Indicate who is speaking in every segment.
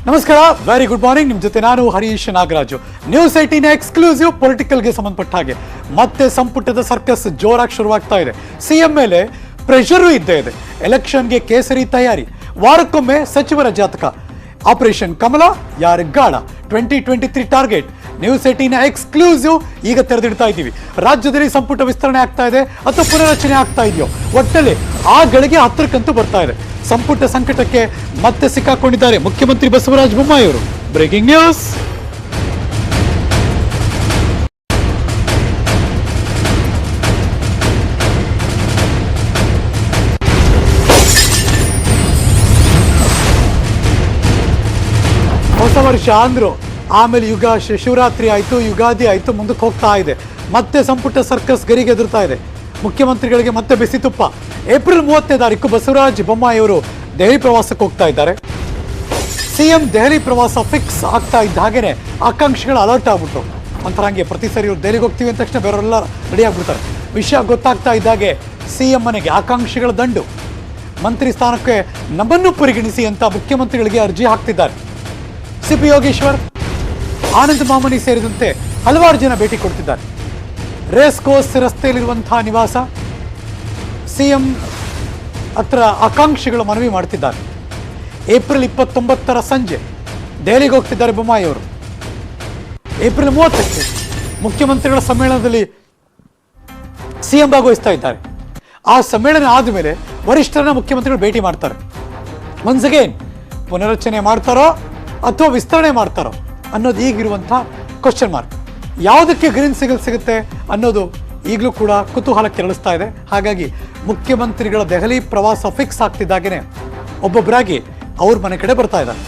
Speaker 1: ನಮಸ್ಕಾರ, very good morning. ನಿಮ್ಮ ಜೊತೆ ನಾನು ಹರೀಶ್ ನಾಗರಾಜು. ನ್ಯೂಸ್ 18 ಎಕ್ಸ್ಕ್ಲೂಸಿವ್ ಪೊಲಿಟಿಕಲ್ಗೆ ಸಂಬಂಧಪಟ್ಟ ಹಾಗೆ ಮತ್ತೆ ಸಂಪುಟದ ಸರ್ಕಸ್ ಜೋರಾಗಿ ಶುರುವಾಗ್ತಾ ಇದೆ. ಸಿಎಂ ಮೇಲೆ ಪ್ರೆಷರು ಇದ್ದೇ ಇದೆ. ಎಲೆಕ್ಷನ್ಗೆ ಕೇಸರಿ ತಯಾರಿ, ವಾರಕ್ಕೊಮ್ಮೆ ಸಚಿವರ ಜಾತಕ, ಆಪರೇಷನ್ ಕಮಲ ಯಾರಿಗಾಳ 2023 ಟಾರ್ಗೆಟ್. ನ್ಯೂಸ್ 18 ಎಕ್ಸ್ಕ್ಲೂಸಿವ್ ಈಗ ತೆರೆದಿಡ್ತಾ ಇದ್ದೀವಿ. ರಾಜ್ಯದಲ್ಲಿ ಸಂಪುಟ ವಿಸ್ತರಣೆ ಆಗ್ತಾ ಇದೆ ಅಥವಾ ಪುನರಚನೆ ಆಗ್ತಾ ಇದೆಯೋ, ಒಟ್ಟಲ್ಲಿ ಆ ಗಳಿಗೆ ಹತ್ತಿರಕ್ಕಂತೂ ಬರ್ತಾ ಇದೆ. ಸಂಪುಟ ಸಂಕಟಕ್ಕೆ ಮತ್ತೆ ಸಿಕ್ಕಾಕೊಂಡಿದ್ದಾರೆ ಮುಖ್ಯಮಂತ್ರಿ ಬಸವರಾಜ ಬೊಮ್ಮಾಯಿ ಅವರು. Breaking news. ಹೊಸ ವರ್ಷ ಅಂದ್ರು, ಆಮೇಲೆ ಶಿವರಾತ್ರಿ ಆಯ್ತು, ಯುಗಾದಿ ಆಯ್ತು, ಮುಂದಕ್ಕೆ ಹೋಗ್ತಾ ಇದೆ. ಮತ್ತೆ ಸಂಪುಟ ಸರ್ಕಸ್ ಗರಿಗೆ ಎದುರ್ತಾ ಇದೆ. ಮುಖ್ಯಮಂತ್ರಿಗಳಿಗೆ ಮತ್ತೆ ಬಿಸಿ ತುಪ್ಪ. ಏಪ್ರಿಲ್ 30ನೇ ತಾರೀಕು ಬಸವರಾಜ ಬೊಮ್ಮಾಯಿ ಅವರು ದೆಹಲಿ ಪ್ರವಾಸಕ್ಕೆ ಹೋಗ್ತಾ ಇದ್ದಾರೆ. ಸಿಎಂ ದೆಹಲಿ ಪ್ರವಾಸ ಫಿಕ್ಸ್ ಆಗ್ತಾ ಇದ್ದ ಹಾಗೇನೆ ಆಕಾಂಕ್ಷಿಗಳು ಅಲರ್ಟ್ ಆಗ್ಬಿಟ್ರು. ಒಂಥರ ಹಂಗೆ ಪ್ರತಿ ಸರಿ ಇವ್ರು ದೆಹಲಿಗೆ ಹೋಗ್ತೀವಿ ಅಂದ ತಕ್ಷಣ ಬೇರೆಲ್ಲ ರೆಡಿ ಆಗ್ಬಿಡ್ತಾರೆ. ವಿಷಯ ಗೊತ್ತಾಗ್ತಾ ಇದ್ದಾಗೆ ಸಿಎಂ ಮನೆಗೆ ಆಕಾಂಕ್ಷಿಗಳ ದಂಡು. ಮಂತ್ರಿ ಸ್ಥಾನಕ್ಕೆ ನಮ್ಮನ್ನು ಪರಿಗಣಿಸಿ ಅಂತ ಮುಖ್ಯಮಂತ್ರಿಗಳಿಗೆ ಅರ್ಜಿ ಹಾಕ್ತಿದ್ದಾರೆ. ಸಿಪಿ ಯೋಗೇಶ್ವರ್, ಆನಂದ್ ಮಾಮನಿ ಸೇರಿದಂತೆ ಹಲವಾರು ಜನ ಭೇಟಿ ಕೊಡ್ತಿದ್ದಾರೆ. ರೇಸ್ ಕೋರ್ಸ್ ರಸ್ತೆಯಲ್ಲಿರುವಂತಹ ನಿವಾಸ ಸಿಎಂ ಹತ್ರ ಆಕಾಂಕ್ಷಿಗಳು ಮನವಿ ಮಾಡ್ತಿದ್ದಾರೆ. ಏಪ್ರಿಲ್ 29ರ ಸಂಜೆ ದೆಹಲಿಗೆ ಹೋಗ್ತಿದ್ದಾರೆ ಬೊಮ್ಮಾಯಿ ಅವರು. ಏಪ್ರಿಲ್ 30ಕ್ಕೆ ಮುಖ್ಯಮಂತ್ರಿಗಳ ಸಮ್ಮೇಳನದಲ್ಲಿ ಸಿಎಂ ಭಾಗವಹಿಸ್ತಾ ಇದ್ದಾರೆ. ಆ ಸಮ್ಮೇಳನ ಆದಮೇಲೆ ವರಿಷ್ಠರನ್ನ ಮುಖ್ಯಮಂತ್ರಿಗಳು ಭೇಟಿ ಮಾಡ್ತಾರೆ. ಒನ್ಸ್ ಅಗೇನ್ ಪುನರಚನೆ ಮಾಡ್ತಾರೋ ಅಥವಾ ವಿಸ್ತರಣೆ ಮಾಡ್ತಾರೋ ಅನ್ನೋದು ಈಗಿರುವಂಥ ಕ್ವಶನ್ ಮಾರ್ಕ್. ಯಾವುದಕ್ಕೆ ಗ್ರೀನ್ ಸಿಗ್ನಲ್ ಸಿಗುತ್ತೆ ಅನ್ನೋದು ಈಗಲೂ ಕೂಡ ಕುತೂಹಲ ಕೆರಳಿಸ್ತಾ ಇದೆ. ಹಾಗಾಗಿ ಮುಖ್ಯಮಂತ್ರಿಗಳ ದೆಹಲಿ ಪ್ರವಾಸ ಫಿಕ್ಸ್ ಆಗ್ತಿದ್ದಾಗೇನೆ ಒಬ್ಬೊಬ್ಬರಾಗಿ ಅವ್ರ ಮನೆ ಕಡೆ ಬರ್ತಾ ಇದ್ದಾರೆ.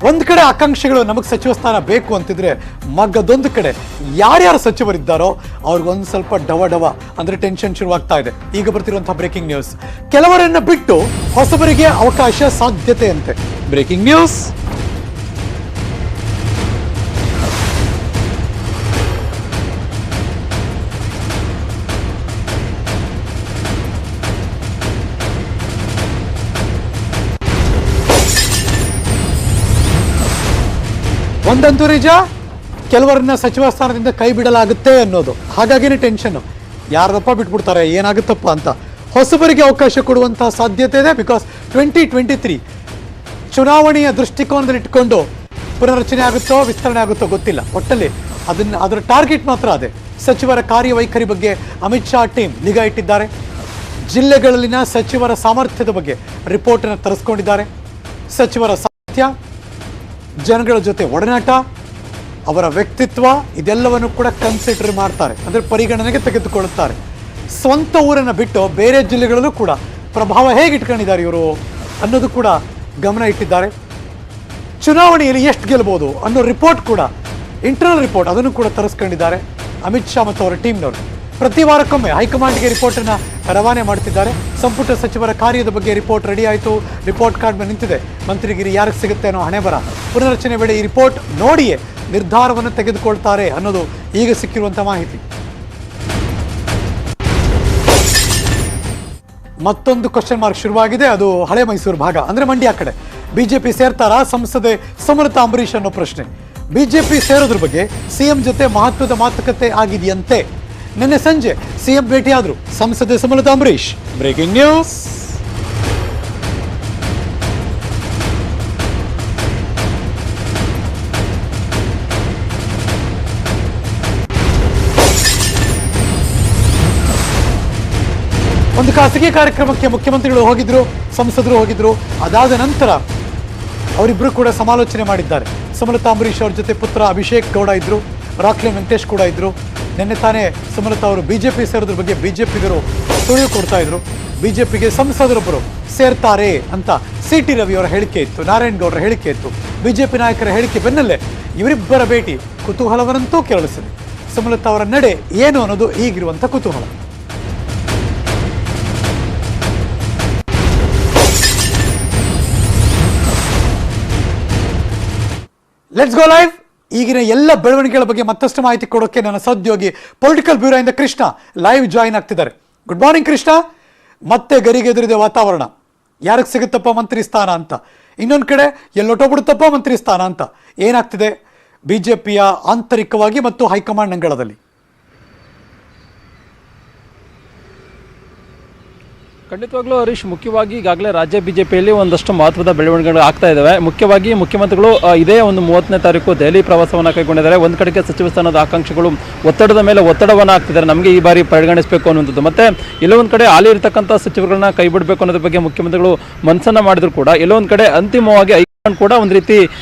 Speaker 1: ಒಂದ್ ಕಡೆ ಆಕಾಂಕ್ಷಿಗಳು ನಮಗೆ ಸಚಿವ ಸ್ಥಾನ ಬೇಕು ಅಂತಿದ್ರೆ, ಮಗದೊಂದು ಕಡೆ ಯಾರ್ಯಾರು ಸಚಿವರಿದ್ದಾರೋ ಅವ್ರಿಗೊಂದು ಸ್ವಲ್ಪ ಡವ ಅಂದ್ರೆ ಟೆನ್ಷನ್ ಶುರುವಾಗ್ತಾ ಇದೆ. ಈಗ ಬರ್ತಿರುವಂತಹ ಬ್ರೇಕಿಂಗ್ ನ್ಯೂಸ್, ಕೆಲವರನ್ನ ಬಿಟ್ಟು ಹೊಸಬರಿಗೆ ಅವಕಾಶ ಸಾಧ್ಯತೆ ಅಂತೆ. Breaking news. ಒಂದಂತೂ ನಿಜ, ಕೆಲವರನ್ನ ಸಚಿವ ಸ್ಥಾನದಿಂದ ಕೈ ಬಿಡಲಾಗುತ್ತೆ ಅನ್ನೋದು. ಹಾಗಾಗಿನೇ ಟೆನ್ಷನ್. ಯಾರದಪ್ಪ ಬಿಟ್ಬಿಡ್ತಾರೆ, ಏನಾಗುತ್ತಪ್ಪ ಅಂತ. ಹೊಸಬರಿಗೆ ಅವಕಾಶ ಕೊಡುವಂತಹ ಸಾಧ್ಯತೆ ಇದೆ. ಬಿಕಾಸ್ 2023 ಚುನಾವಣೆಯ ದೃಷ್ಟಿಕೋನದಲ್ಲಿ ಇಟ್ಕೊಂಡು ಪುನರಚನೆ ಆಗುತ್ತೋ ವಿಸ್ತರಣೆ ಆಗುತ್ತೋ ಗೊತ್ತಿಲ್ಲ. ಒಟ್ಟಲ್ಲಿ ಅದರ ಟಾರ್ಗೆಟ್ ಮಾತ್ರ ಅದೇ. ಸಚಿವರ ಕಾರ್ಯವೈಖರಿ ಬಗ್ಗೆ ಅಮಿತ್ ಶಾ ಟೀಮ್ ನಿಗಾ ಇಟ್ಟಿದ್ದಾರೆ. ಜಿಲ್ಲೆಗಳಲ್ಲಿನ ಸಚಿವರ ಸಾಮರ್ಥ್ಯದ ಬಗ್ಗೆ ರಿಪೋರ್ಟನ್ನು ತರಿಸ್ಕೊಂಡಿದ್ದಾರೆ. ಸಚಿವರ ಸಾಮರ್ಥ್ಯ, ಜನಗಳ ಜೊತೆ ಒಡನಾಟ, ಅವರ ವ್ಯಕ್ತಿತ್ವ, ಇದೆಲ್ಲವನ್ನು ಕೂಡ ಕನ್ಸಿಡರ್ ಮಾಡ್ತಾರೆ, ಅಂದರೆ ಪರಿಗಣನೆಗೆ ತೆಗೆದುಕೊಳ್ಳುತ್ತಾರೆ. ಸ್ವಂತ ಊರನ್ನು ಬಿಟ್ಟು ಬೇರೆ ಜಿಲ್ಲೆಗಳಲ್ಲೂ ಕೂಡ ಪ್ರಭಾವ ಹೇಗೆ ಇಟ್ಕೊಂಡಿದ್ದಾರೆ ಇವರು ಅನ್ನೋದು ಕೂಡ ಗಮನ ಇಟ್ಟಿದ್ದಾರೆ. ಚುನಾವಣೆಯಲ್ಲಿ ಎಷ್ಟು ಗೆಲ್ಬೋದು ಅನ್ನೋ ರಿಪೋರ್ಟ್ ಕೂಡ, ಇಂಟರ್ನಲ್ ರಿಪೋರ್ಟ್, ಅದನ್ನು ಕೂಡ ತರಿಸ್ಕೊಂಡಿದ್ದಾರೆ ಅಮಿತ್ ಶಾ ಮತ್ತು ಅವರ ಟೀಮ್ನವರು. ಪ್ರತಿ ವಾರಕ್ಕೊಮ್ಮೆ ಹೈಕಮಾಂಡ್ಗೆ ರಿಪೋರ್ಟನ್ನು ರವಾನೆ ಮಾಡ್ತಿದ್ದಾರೆ. ಸಂಪುಟ ಸಚಿವರ ಕಾರ್ಯದ ಬಗ್ಗೆ ರಿಪೋರ್ಟ್ ರೆಡಿ ಆಯಿತು. ರಿಪೋರ್ಟ್ ಕಾರ್ಡ್ ಮೇಲೆ ನಿಂತಿದೆ. ಮಂತ್ರಿಗಿರಿ ಯಾರಿಗೆ ಸಿಗುತ್ತೆ ಅನ್ನೋ ಹಣೆ ಬರ. ಪುನರಚನೆ ವೇಳೆ ಈ ರಿಪೋರ್ಟ್ ನೋಡಿಯೇ ನಿರ್ಧಾರವನ್ನು ತೆಗೆದುಕೊಳ್ತಾರೆ ಅನ್ನೋದು ಈಗ ಸಿಕ್ಕಿರುವಂಥ ಮಾಹಿತಿ. ಮತ್ತೊಂದು ಕ್ವಶನ್ ಮಾರ್ಕ್ ಶುರುವಾಗಿದೆ. ಅದು ಹಳೆ ಮೈಸೂರು ಭಾಗ, ಅಂದರೆ ಮಂಡ್ಯ ಕಡೆ. ಬಿಜೆಪಿ ಸೇರ್ತಾರಾ ಸಂಸದೆ ಸುಮಲತಾ ಅಂಬರೀಶ್ ಅನ್ನೋ ಪ್ರಶ್ನೆ. ಬಿಜೆಪಿ ಸೇರೋದ್ರ ಬಗ್ಗೆ ಸಿಎಂ ಜೊತೆ ಮಹತ್ವದ ಮಾತುಕತೆ ಆಗಿದೆಯಂತೆ. ನಿನ್ನೆ ಸಂಜೆ ಸಿಎಂ ಭೇಟಿಯಾದರು ಸಂಸದೆ ಸುಮಲತಾ ಅಂಬರೀಶ್. Breaking news. ಒಂದು ಖಾಸಗಿ ಕಾರ್ಯಕ್ರಮಕ್ಕೆ ಮುಖ್ಯಮಂತ್ರಿಗಳು ಹೋಗಿದ್ರು, ಸಂಸದರು ಹೋಗಿದ್ರು. ಅದಾದ ನಂತರ ಅವರಿಬ್ಬರು ಕೂಡ ಸಮಾಲೋಚನೆ ಮಾಡಿದ್ದಾರೆ. ಸುಮಲತಾ ಅಂಬರೀಶ್ ಅವ್ರ ಜೊತೆ ಪುತ್ರ ಅಭಿಷೇಕ್ ಗೌಡ ಇದ್ರು, ರಾಕ್ಲೆ ವೆಂಕಟೇಶ್ ಕೂಡ ಇದ್ರು. ನಿನ್ನೆ ತಾನೇ ಸುಮಲತಾ ಅವರು ಬಿಜೆಪಿ ಸೇರೋದ್ರ ಬಗ್ಗೆ ಬಿಜೆಪಿಗರು ಸುಳಿವು ಕೊಡ್ತಾ ಇದ್ರು. ಬಿಜೆಪಿಗೆ ಸಂಸದರೊಬ್ಬರು ಸೇರ್ತಾರೆ ಅಂತ ಸಿ.ಟಿ. ರವಿ ಅವರ ಹೇಳಿಕೆ ಇತ್ತು, ನಾರಾಯಣ್ ಗೌಡರ ಹೇಳಿಕೆ ಇತ್ತು. ಬಿಜೆಪಿ ನಾಯಕರ ಹೇಳಿಕೆ ಬೆನ್ನಲ್ಲೇ ಇವರಿಬ್ಬರ ಭೇಟಿ ಕುತೂಹಲವನ್ನಂತೂ ಕೆರಳಿಸಿದೆ. ಸುಮಲತಾ ಅವರ ನಡೆ ಏನು ಅನ್ನೋದು ಈಗಿರುವಂಥ ಕುತೂಹಲ. Let's go live. ಈಗಿನ ಎಲ್ಲ ಬೆಳವಣಿಗೆಗಳ ಬಗ್ಗೆ ಮತ್ತಷ್ಟು ಮಾಹಿತಿ ಕೊಡೋಕೆ ನನ್ನ ಸಹೋದ್ಯೋಗಿ ಪೊಲಿಟಿಕಲ್ ಬ್ಯೂರೋ ಇಂದ ಕೃಷ್ಣ ಲೈವ್ ಜಾಯಿನ್ ಆಗ್ತಿದ್ದಾರೆ. Good morning Krishna. ಮತ್ತೆ ಗರಿಗೆದರಿದೆ ವಾತಾವರಣ. ಯಾರಿಗೆ ಸಿಗುತ್ತಪ್ಪ ಮಂತ್ರಿ ಸ್ಥಾನ ಅಂತ, ಇನ್ನೊಂದು ಕಡೆ ಎಲ್ಲೊಟ್ಟೋಗ್ಬಿಡುತ್ತಪ್ಪ ಮಂತ್ರಿ ಸ್ಥಾನ ಅಂತ. ಏನಾಗ್ತಿದೆ ಬಿಜೆಪಿಯ ಆಂತರಿಕವಾಗಿ ಮತ್ತು ಹೈಕಮಾಂಡ್ ಅಂಗಳದಲ್ಲಿ?
Speaker 2: ಖಂಡಿತವಾಗ್ಲೂ ಹರೀಶ್, ಮುಖ್ಯವಾಗಿ ಈಗಾಗಲೇ ರಾಜ್ಯ ಬಿಜೆಪಿಯಲ್ಲಿ ಒಂದಷ್ಟು ಮಹತ್ವದ ಬೆಳವಣಿಗೆಗಳು ಆಗ್ತಾ ಇದ್ದಾವೆ. ಮುಖ್ಯವಾಗಿ ಮುಖ್ಯಮಂತ್ರಿಗಳು ಇದೇ ಒಂದು 30ನೇ ತಾರೀಕು ದೆಹಲಿ ಪ್ರವಾಸವನ್ನು ಕೈಗೊಂಡಿದ್ದಾರೆ. ಒಂದು ಕಡೆಗೆ ಸಚಿವ ಸ್ಥಾನದ ಆಕಾಂಕ್ಷಿಗಳು ಒತ್ತಡದ ಮೇಲೆ ಒತ್ತಡವನ್ನು ಹಾಕ್ತಿದ್ದಾರೆ, ನಮಗೆ ಈ ಬಾರಿ ಪರಿಗಣಿಸಬೇಕು ಅನ್ನುವಂಥದ್ದು. ಮತ್ತೆ ಎಲ್ಲೊಂದು ಕಡೆ ಹಾಲಿ ಇರತಕ್ಕಂಥ ಸಚಿವರುಗಳನ್ನ ಕೈ ಬಿಡಬೇಕು ಅನ್ನೋದ್ರ ಬಗ್ಗೆ ಮುಖ್ಯಮಂತ್ರಿಗಳು ಮನಸ್ಸನ್ನು ಮಾಡಿದ್ರು ಕೂಡ ಎಲ್ಲೊಂದು ಕಡೆ ಅಂತಿಮವಾಗಿ ಕೂಡ ಒಂದು ರೀತಿ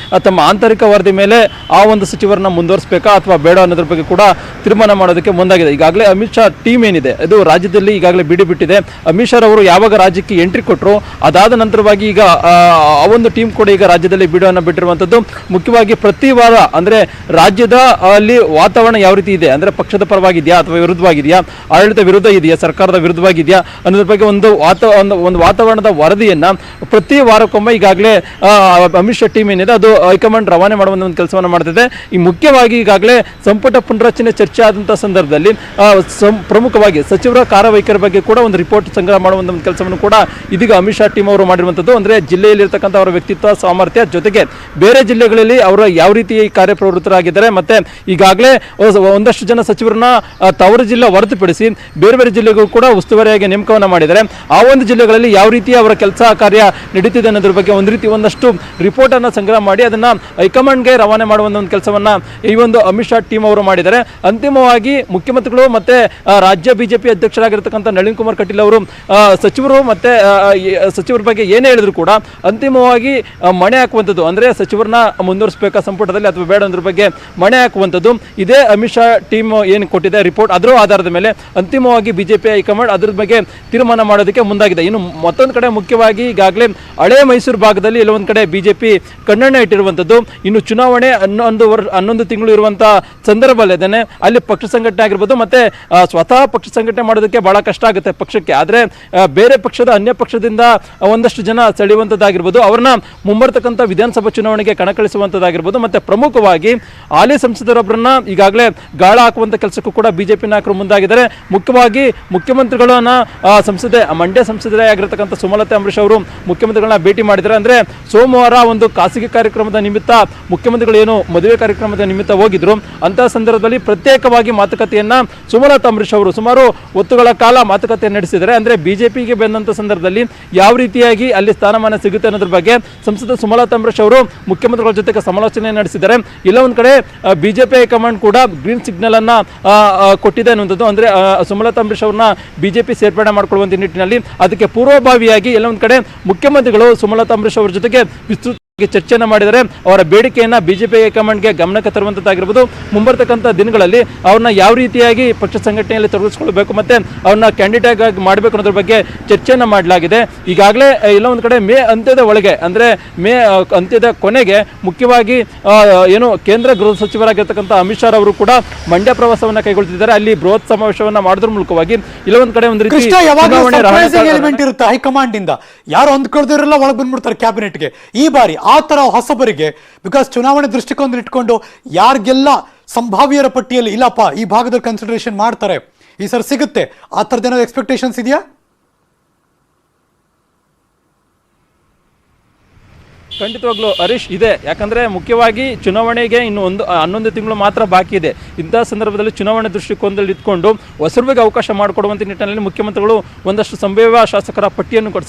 Speaker 2: ತಮ್ಮ ಆಂತರಿಕ ವರದಿ ಮೇಲೆ ಆ ಒಂದು ಸಚಿವರನ್ನ ಮುಂದುವರಿಸಬೇಕಾ ಅಥವಾ ಬೇಡ ಅನ್ನೋದ್ರ ಬಗ್ಗೆ ಕೂಡ ತೀರ್ಮಾನ ಮಾಡೋದಕ್ಕೆ ಮುಂದಾಗಿದೆ. ಈಗಾಗಲೇ ಅಮಿತ್ ಶಾ ಟೀಮ್ ಏನಿದೆ ಅದು ರಾಜ್ಯದಲ್ಲಿ ಈಗಾಗಲೇ ಬಿಟ್ಟಿದೆ. ಅಮಿತ್ ಶಾ ಅವರು ಯಾವಾಗ ರಾಜ್ಯಕ್ಕೆ ಎಂಟ್ರಿ ಕೊಟ್ಟರು ಅದಾದ ನಂತರವಾಗಿ ಈಗ ಆ ಒಂದು ಟೀಮ್ ಕೂಡ ಈಗ ರಾಜ್ಯದಲ್ಲಿ ಬಿಟ್ಟಿರುವಂಥದ್ದು. ಮುಖ್ಯವಾಗಿ ಪ್ರತಿ ವಾರ ಅಂದರೆ ರಾಜ್ಯದ ಅಲ್ಲಿ ವಾತಾವರಣ ಯಾವ ರೀತಿ ಇದೆ, ಅಂದರೆ ಪಕ್ಷದ ಪರವಾಗಿದೆಯಾ ಅಥವಾ ವಿರುದ್ಧವಾಗಿದೆಯಾ, ಆಡಳಿತ ವಿರುದ್ಧ ಇದೆಯಾ, ಸರ್ಕಾರದ ವಿರುದ್ಧವಾಗಿದೆಯಾ ಅನ್ನೋದ್ರ ಬಗ್ಗೆ ಒಂದು ವಾತಾವರಣದ ವರದಿಯನ್ನ ಪ್ರತಿ ವಾರಕ್ಕೊಮ್ಮೆ ಈಗಾಗಲೇ ಅಮಿತ್ ಶಾ ಟೀಮ್ ಏನಿದೆ ಅದು ಹೈಕಮಾಂಡ್ ರವಾನೆ ಮಾಡುವ ಒಂದು ಕೆಲಸವನ್ನು ಮಾಡ್ತಿದೆ. ಈ ಮುಖ್ಯವಾಗಿ ಈಗಾಗಲೇ ಸಂಪುಟ ಪುನರಚನೆ ಚರ್ಚೆ ಆದಂತಹ ಸಂದರ್ಭದಲ್ಲಿ ಪ್ರಮುಖವಾಗಿ ಸಚಿವರ ಕಾರ್ಯವೈಖರಿ ಬಗ್ಗೆ ಕೂಡ ಒಂದು ರಿಪೋರ್ಟ್ ಸಂಗ್ರಹ ಮಾಡುವಂತ ಒಂದು ಕೆಲಸವನ್ನು ಕೂಡ ಇದೀಗ ಅಮಿತ್ ಶಾ ಟೀಮ್ ಅವರು ಮಾಡಿರುವಂತದ್ದು. ಅಂದ್ರೆ ಜಿಲ್ಲೆಯಲ್ಲಿ ಇರತಕ್ಕಂಥ ಅವರ ವ್ಯಕ್ತಿತ್ವ ಸಾಮರ್ಥ್ಯ ಜೊತೆಗೆ ಬೇರೆ ಜಿಲ್ಲೆಗಳಲ್ಲಿ ಅವರು ಯಾವ ರೀತಿ ಕಾರ್ಯಪ್ರವೃತ್ತರಾಗಿದ್ದಾರೆ, ಮತ್ತೆ ಈಗಾಗಲೇ ಒಂದಷ್ಟು ಜನ ಸಚಿವರನ್ನ ತವರು ಜಿಲ್ಲೆ ಹೊರತುಪಡಿಸಿ ಬೇರೆ ಬೇರೆ ಜಿಲ್ಲೆಗಳು ಕೂಡ ಉಸ್ತುವಾರಿಯಾಗಿ ನೇಮಕವನ್ನು ಮಾಡಿದ್ದಾರೆ. ಆ ಒಂದು ಜಿಲ್ಲೆಗಳಲ್ಲಿ ಯಾವ ರೀತಿ ಅವರ ಕೆಲಸ ಕಾರ್ಯ ನಡೀತಿದೆ ಅನ್ನೋದ್ರ ಬಗ್ಗೆ ಒಂದಷ್ಟು ರಿಪೋರ್ಟ್ ಅನ್ನು ಸಂಗ್ರಹ ಮಾಡಿ ಅದನ್ನ ಹೈಕಮಾಂಡ್ಗೆ ರವಾನೆ ಮಾಡುವ ಒಂದು ಕೆಲಸವನ್ನ ಈ ಒಂದು ಅಮಿತ್ ಶಾ ಟೀಮ್ ಅವರು ಮಾಡಿದ್ದಾರೆ. ಅಂತಿಮವಾಗಿ ಮುಖ್ಯಮಂತ್ರಿಗಳು ಮತ್ತೆ ರಾಜ್ಯ ಬಿಜೆಪಿ ಅಧ್ಯಕ್ಷರಾಗಿರ್ತಕ್ಕಂಥ ನಳಿನ್ ಕುಮಾರ್ ಕಟೀಲ್ ಅವರು ಸಚಿವರು ಮತ್ತೆ ಸಚಿವರ ಬಗ್ಗೆ ಏನೇ ಹೇಳಿದ್ರು ಕೂಡ ಅಂತಿಮವಾಗಿ ಮಣೆ ಹಾಕುವಂಥದ್ದು, ಅಂದ್ರೆ ಸಚಿವರನ್ನ ಮುಂದುವರಿಸಬೇಕಾ ಸಂಪುಟದಲ್ಲಿ ಅಥವಾ ಬೇಡ ಅನ್ನೋದ್ರ ಬಗ್ಗೆ ಮಣೆ ಹಾಕುವಂಥದ್ದು ಇದೇ ಅಮಿತ್ ಶಾ ಟೀಮ್ ಏನು ಕೊಟ್ಟಿದೆ ರಿಪೋರ್ಟ್, ಅದರ ಆಧಾರದ ಮೇಲೆ ಅಂತಿಮವಾಗಿ ಬಿಜೆಪಿ ಹೈಕಮಾಂಡ್ ಅದ್ರ ಬಗ್ಗೆ ತೀರ್ಮಾನ ಮಾಡೋದಕ್ಕೆ ಮುಂದಾಗಿದೆ. ಇನ್ನು ಮತ್ತೊಂದು ಕಡೆ ಮುಖ್ಯವಾಗಿ ಈಗಾಗಲೇ ಹಳೆ ಮೈಸೂರು ಭಾಗದಲ್ಲಿ ಎಲ್ಲೊಂದು ಕಡೆ ಬಿಜೆಪಿ ಕಣ್ಣಣ್ಣ ಇಟ್ಟಿರುವಂಥದ್ದು. ಇನ್ನು ಚುನಾವಣೆ 11 ತಿಂಗಳು ಇರುವಂತಹ ಸಂದರ್ಭದಲ್ಲೇನೆ ಅಲ್ಲಿ ಪಕ್ಷ ಸಂಘಟನೆ ಆಗಿರ್ಬೋದು, ಮತ್ತೆ ಸ್ವತಃ ಪಕ್ಷ ಸಂಘಟನೆ ಮಾಡೋದಕ್ಕೆ ಬಹಳ ಕಷ್ಟ ಆಗುತ್ತೆ ಪಕ್ಷಕ್ಕೆ. ಆದ್ರೆ ಬೇರೆ ಪಕ್ಷದ ಅನ್ಯ ಪಕ್ಷದಿಂದ ಒಂದಷ್ಟು ಜನ ಸೆಳೆಯುವಂಥದ್ದಾಗಿರ್ಬೋದು, ಅವ್ರನ್ನ ಮುಂಬರ್ತಕ್ಕಂಥ ವಿಧಾನಸಭಾ ಚುನಾವಣೆಗೆ ಕಣಕ್ಕಿಳಿಸುವಂಥದ್ದಾಗಿರ್ಬೋದು, ಮತ್ತೆ ಪ್ರಮುಖವಾಗಿ ಹಾಲಿ ಸಂಸದರೊಬ್ಬರನ್ನ ಈಗಾಗಲೇ ಗಾಳ ಹಾಕುವಂತ ಕೆಲಸಕ್ಕೂ ಕೂಡ ಬಿಜೆಪಿ ನಾಯಕರು ಮುಂದಾಗಿದ್ದಾರೆ. ಮುಖ್ಯವಾಗಿ ಮುಖ್ಯಮಂತ್ರಿಗಳನ್ನ ಮಂಡ್ಯ ಸಂಸದರೇ ಆಗಿರತಕ್ಕಂಥ ಸುಮಲತಾ ಅಂಬರೀಶ್ ಅವರು ಮುಖ್ಯಮಂತ್ರಿಗಳನ್ನ ಭೇಟಿ ಮಾಡಿದ್ದಾರೆ. ಅಂದ್ರೆ ಸೋಮವಾರ ಒಂದು ಖಾಸಗಿ ಕಾರ್ಯಕ್ರಮದ ನಿಮಿತ್ತ ಮುಖ್ಯಮಂತ್ರಿಗಳು ಏನು ಮದುವೆ ಕಾರ್ಯಕ್ರಮದ ನಿಮಿತ್ತ ಹೋಗಿದ್ರು, ಅಂತಹ ಸಂದರ್ಭದಲ್ಲಿ ಪ್ರತ್ಯೇಕವಾಗಿ ಮಾತುಕತೆಯನ್ನ ಸುಮಲತಾ ಅಂಬರೀಶ್ ಅವರು ಸುಮಾರು ಹೊತ್ತುಗಳ ಕಾಲ ಮಾತುಕತೆ ನಡೆಸಿದ್ದಾರೆ. ಅಂದ್ರೆ ಬಿಜೆಪಿಗೆ ಬಂದಂತ ಸಂದರ್ಭದಲ್ಲಿ ಯಾವ ರೀತಿಯಾಗಿ ಅಲ್ಲಿ ಸ್ಥಾನಮಾನ ಸಿಗುತ್ತೆ ಅನ್ನೋದ್ರ ಬಗ್ಗೆ ಸಂಸದ ಸುಮಲತಾ ಅಂಬರೀಶ್ ಅವರು ಮುಖ್ಯಮಂತ್ರಿಗಳ ಜೊತೆಗೆ ಸಮಾಲೋಚನೆ ನಡೆಸಿದ್ದಾರೆ. ಇಲ್ಲ ಒಂದ್ ಕಡೆ ಬಿಜೆಪಿ ಹೈಕಮಾಂಡ್ ಕೂಡ ಗ್ರೀನ್ ಸಿಗ್ನಲ್ ಅನ್ನ ಕೊಟ್ಟಿದೆ ಅನ್ನುವಂಥದ್ದು. ಅಂದ್ರೆ ಸುಮಲತಾ ಅಂಬರೀಶ್ ಅವ್ರನ್ನ ಬಿಜೆಪಿ ಸೇರ್ಪಡೆ ಮಾಡಿಕೊಳ್ಳುವಂತ ನಿಟ್ಟಿನಲ್ಲಿ ಅದಕ್ಕೆ ಪೂರ್ವಭಾವಿಯಾಗಿ ಎಲ್ಲ ಒಂದ್ ಕಡೆ ಮುಖ್ಯಮಂತ್ರಿಗಳು ಸುಮಲತಾ ಅಂಬರೀಶ್ ಅವರ ಜೊತೆಗೆ ವಿಸ್ತೃತ ಚರ್ಚೆಯನ್ನು ಮಾಡಿದರೆ ಅವರ ಬೇಡಿಕೆಯನ್ನ ಬಿಜೆಪಿ ಹೈಕಮಾಂಡ್ಗೆ ಗಮನಕ್ಕೆ ತರುವಂತದ್ದಾಗಿರ್ಬೋದು. ಮುಂಬರ್ತಕ್ಕಂಥ ದಿನಗಳಲ್ಲಿ ಅವ್ರನ್ನ ಯಾವ ರೀತಿಯಾಗಿ ಪಕ್ಷ ಸಂಘಟನೆಯಲ್ಲಿ ತೊಡಗಿಸಿಕೊಳ್ಬೇಕು ಮತ್ತೆ ಅವ್ರನ್ನ ಕ್ಯಾಂಡಿಡೇಟ್ ಆಗಿ ಮಾಡಬೇಕು ಅನ್ನೋದ್ರ ಬಗ್ಗೆ ಚರ್ಚೆಯನ್ನು ಮಾಡಲಾಗಿದೆ. ಈಗಾಗಲೇ ಎಲ್ಲ ಒಂದು ಕಡೆ ಮೇ ಅಂತ್ಯದ ಒಳಗೆ ಅಂದ್ರೆ ಮೇ ಅಂತ್ಯದ ಕೊನೆಗೆ ಮುಖ್ಯವಾಗಿ ಏನು ಕೇಂದ್ರ ಗೃಹ ಸಚಿವರಾಗಿರ್ತಕ್ಕಂಥ ಅಮಿತ್ ಶಾ ಅವರು ಕೂಡ ಮಂಡ್ಯ ಪ್ರವಾಸವನ್ನ ಕೈಗೊಳ್ತಿದ್ದಾರೆ. ಅಲ್ಲಿ ಬೃಹತ್ ಸಮಾವೇಶವನ್ನ ಮಾಡೋದ್ರ ಮೂಲಕವಾಗಿ ಇಲ್ಲ ಒಂದ್ ಕಡೆ ಒಂದು ರೀತಿ
Speaker 1: ಎಲಿಮೆಂಟ್ ಇರುತ್ತೆ ಹೈಕಮಾಂಡ್ ಇಂದ, ಯಾರು ಅಂದ್ಕೊಳ್ದಿರಲ್ಲ ಒಳಗೆ ಬಂದ್ಬಿಡ್ತಾರೆ ಕ್ಯಾಬಿನೆಟ್ಗೆ. ಈ ಬಾರಿ ಆ ತರ ಹೊಸಬರಿಗೆ ಬಿಕಾಸ್ ಚುನಾವಣೆ ದೃಷ್ಟಿಕೋನದಲ್ಲಿ ಇಟ್ಕೊಂಡು ಯಾರಿಗೆಲ್ಲ ಸಂಭಾವ್ಯರ ಪಟ್ಟಿಯಲ್ಲಿ ಇಲ್ಲಪ್ಪ ಈ ಭಾಗದಲ್ಲಿ ಕನ್ಸಿಡರೇಷನ್ ಮಾಡ್ತಾರೆ ಈ ಸರ್ ಸಿಗುತ್ತೆ, ಆ ಥರದ್ದೇನಾದ್ರು ಎಕ್ಸ್ಪೆಕ್ಟೇಷನ್ಸ್ ಇದೆಯಾ?
Speaker 2: ಖಂಡಿತವಾಗ್ಲೂ ಹರೀಶ್ ಇದೆ. ಯಾಕಂದ್ರೆ ಮುಖ್ಯವಾಗಿ ಚುನಾವಣೆಗೆ ಇನ್ನು 11 ತಿಂಗಳು ಮಾತ್ರ ಬಾಕಿ ಇದೆ. ಇಂತಹ ಸಂದರ್ಭದಲ್ಲಿ ಚುನಾವಣೆ ದೃಷ್ಟಿಕೋನದಲ್ಲಿ ಇಟ್ಕೊಂಡು ಹೊಸಬರಿಗೆ ಅವಕಾಶ ಮಾಡಿಕೊಡುವಂತ ನಿಟ್ಟಿನಲ್ಲಿ ಮುಖ್ಯಮಂತ್ರಿಗಳು ಒಂದಷ್ಟು ಸಂಭಾವ್ಯ ಶಾಸಕರ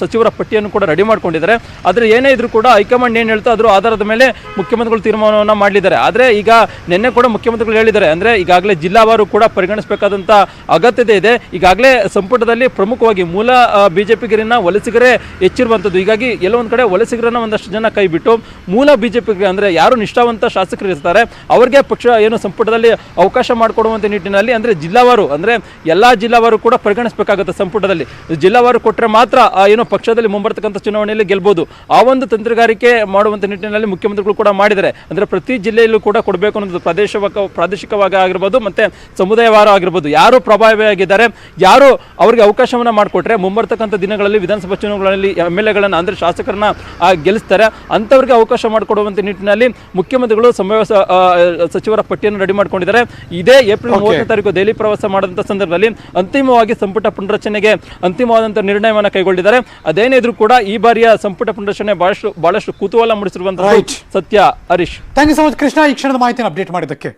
Speaker 2: ಸಚಿವರ ಪಟ್ಟಿಯನ್ನು ಕೂಡ ರೆಡಿ ಮಾಡ್ಕೊಂಡಿದ್ದಾರೆ. ಆದ್ರೆ ಏನೇ ಇದ್ರೂ ಕೂಡ ಹೈಕಮಾಂಡ್ ಏನ್ ಹೇಳ್ತಾ ಅದ್ರ ಆಧಾರದ ಮೇಲೆ ಮುಖ್ಯಮಂತ್ರಿಗಳು ತೀರ್ಮಾನವನ್ನ ಮಾಡಲಿದ್ದಾರೆ. ಆದ್ರೆ ಈಗ ನಿನ್ನೆ ಕೂಡ ಮುಖ್ಯಮಂತ್ರಿಗಳು ಹೇಳಿದ್ದಾರೆ, ಅಂದ್ರೆ ಈಗಾಗಲೇ ಜಿಲ್ಲಾವಾರು ಕೂಡ ಪರಿಗಣಿಸಬೇಕಾದಂತ ಅಗತ್ಯತೆ ಇದೆ. ಈಗಾಗಲೇ ಸಂಪುಟದಲ್ಲಿ ಪ್ರಮುಖವಾಗಿ ಮೂಲ ಬಿಜೆಪಿಗರನ್ನ ವಲಸಿಗರೇ ಹೆಚ್ಚಿರುವಂತದ್ದು. ಹೀಗಾಗಿ ಎಲ್ಲ ಒಂದ್ ಕಡೆ ವಲಸಿಗರನ್ನ ಒಂದಷ್ಟು ಜನ ಕೈ ಬಿಟ್ಟು ಮೂಲ ಬಿಜೆಪಿಗೆ ಅಂದ್ರೆ ಯಾರು ನಿಷ್ಠಾವಂತ ಶಾಸಕರು ಇರ್ತಾರೆ ಅವರಿಗೆ ಪಕ್ಷ ಏನು ಸಂಪುಟದಲ್ಲಿ ಅವಕಾಶ ಮಾಡಿಕೊಡುವಂತ ನಿಟ್ಟಿನಲ್ಲಿ ಅಂದ್ರೆ ಜಿಲ್ಲಾವಾರು ಅಂದ್ರೆ ಎಲ್ಲಾ ಜಿಲ್ಲಾವಾರು ಕೂಡ ಪರಿಗಣಿಸಬೇಕಾಗುತ್ತೆ. ಸಂಪುಟದಲ್ಲಿ ಜಿಲ್ಲಾವಾರು ಕೊಟ್ಟರೆ ಮಾತ್ರ ಏನು ಪಕ್ಷದಲ್ಲಿ ಮುಂಬರ್ತಕ್ಕಂಥ ಚುನಾವಣೆಯಲ್ಲಿ ಗೆಲ್ಬಹುದು. ಆ ಒಂದು ತಂತ್ರಗಾರಿಕೆ ಮಾಡುವಂತ ನಿಟ್ಟಿನಲ್ಲಿ ಮುಖ್ಯಮಂತ್ರಿಗಳು ಕೂಡ ಮಾಡಿದ್ದಾರೆ. ಅಂದ್ರೆ ಪ್ರತಿ ಜಿಲ್ಲೆಯಲ್ಲೂ ಕೂಡ ಕೊಡಬೇಕು ಅನ್ನೋದು ಪ್ರಾದೇಶಿಕವಾಗಿ ಆಗಿರ್ಬೋದು ಮತ್ತೆ ಸಮುದಾಯವಾರ ಆಗಿರ್ಬೋದು, ಯಾರು ಪ್ರಭಾವಿಯಾಗಿದ್ದಾರೆ ಯಾರು ಅವರಿಗೆ ಅವಕಾಶವನ್ನ ಮಾಡಿಕೊಟ್ರೆ ಮುಂಬರ್ತಕ್ಕಂಥ ದಿನಗಳಲ್ಲಿ ವಿಧಾನಸಭಾ ಚುನಾವಣೆಗಳಲ್ಲಿ MLA ಗಳನ್ನ ಅಂದ್ರೆ ಶಾಸಕರನ್ನ ಗೆಲ್ಲಿಸ್ತಾರೆ. ಅಂಥವ್ರಿಗೆ ಅವಕಾಶ ಮಾಡಿಕೊಡುವಂಥ ನಿಟ್ಟಿನಲ್ಲಿ ಮುಖ್ಯಮಂತ್ರಿಗಳು ಸಂಭಾವ್ಯ ಸಚಿವರ ಪಟ್ಟಿಯನ್ನು ರೆಡಿ ಮಾಡ್ಕೊಂಡಿದ್ದಾರೆ. ಇದೇ ಏಪ್ರಿಲ್ 30ನೇ ತಾರೀಕು ದೆಹಲಿ ಪ್ರವಾಸ ಮಾಡಿದಂಥ ಸಂದರ್ಭದಲ್ಲಿ ಅಂತಿಮವಾಗಿ ಸಂಪುಟ ಪುನರಚನೆಗೆ ಅಂತಿಮವಾದಂಥ ನಿರ್ಣಯವನ್ನು ಕೈಗೊಂಡಿದ್ದಾರೆ. ಅದೇನೇ ಇದ್ರೂ ಕೂಡ ಈ ಬಾರಿಯ ಸಂಪುಟ ಪುನರಚನೆ ಬಹಳಷ್ಟು ಕುತೂಹಲ ಮೂಡಿಸಿರುವಂತಹ ಸತ್ಯ. Harish,
Speaker 1: thank you so much Krishna, ಈ ಕ್ಷಣದ ಮಾಹಿತಿಯನ್ನು ಅಪ್ಡೇಟ್ ಮಾಡಿದ್ದಕ್ಕೆ.